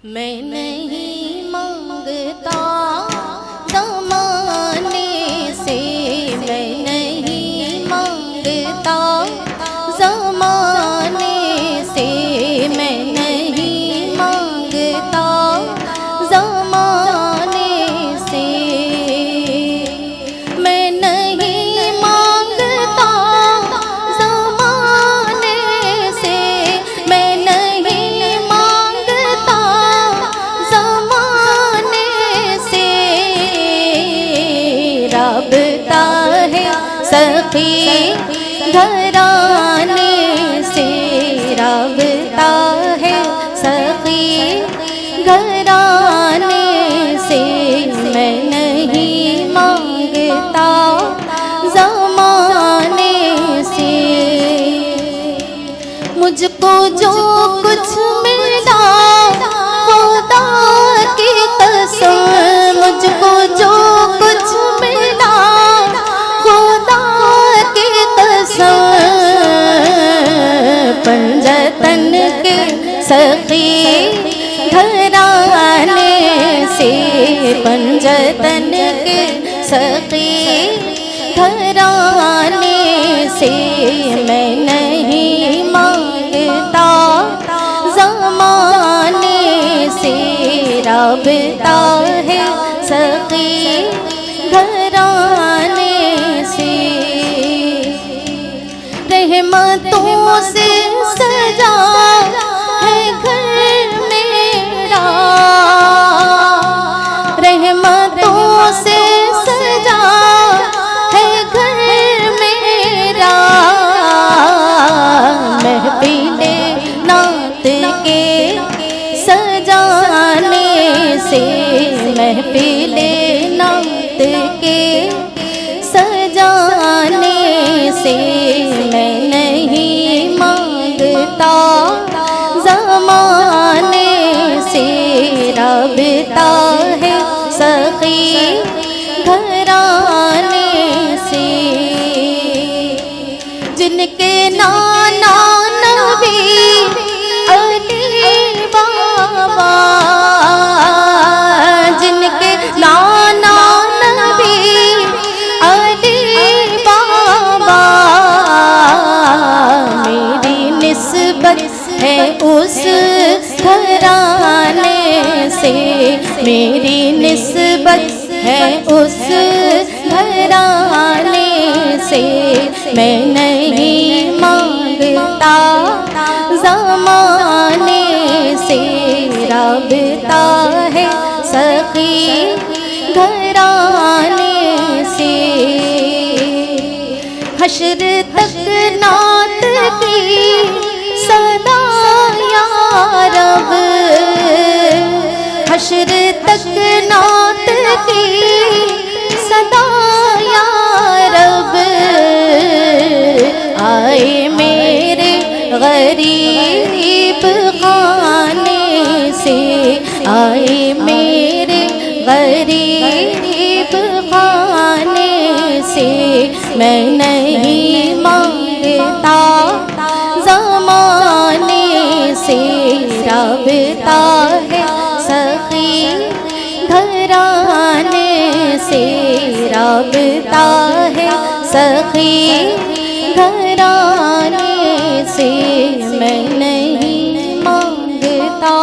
میں نہیں مانگتا زمانے سے، میں نہیں مانگتا زمانے سے، میں نہیں مانگتا زمانے سے، میں نہیں مانگتا زمانے سے، میں نہیں مانگتا زمانے سے، رابطہ ہے سخی گھرانے سے، رابطہ ہے سخی گھرانے سے، میں نہیں مانگتا زمانے سے، مجھ کو جو کچھ ملا خدا کی قسم، مجھ کو جو کچھ ملا خدا کی قسم، پنجتن کے سخی گھرانے سے، پنجتن کے سخی گھرانے سے، میں نہیں مانگتا زمانے سے، رابطہ ہے سخی گھرانے سے، رحمتوں سے سجا ہے گھر میرا، رحمتوں سے سجا ہے گھر میرا، محفل نعت کے سجانے سے، محفل نعت کے سجانے سے، میں نہیں مانگتا زمانے سے، رابطہ ہے سخی گھرانے سے، جن کے نانا نبی علی بابا، جن کے نانا نبی علی بابا، میری نسبت ہے اس گھرانے سے، میری نسبت ہے اس گھرانے سے، میں نہیں مانگتا زمانے سے، رابطہ ہے سخی گھرانے سے، حشر تک نعت کی صدا یا رب، حشر تک نعت کی صدا یا رب، آئے میرے غریب خانے سے، آئے میرے غریب خانے سے، میں نہیں مانگتا زمانے سے، رابطہ ہے سخی گھرانے سے، رابطہ ہے سخی گھرانے سے، میں نہیں مانگتا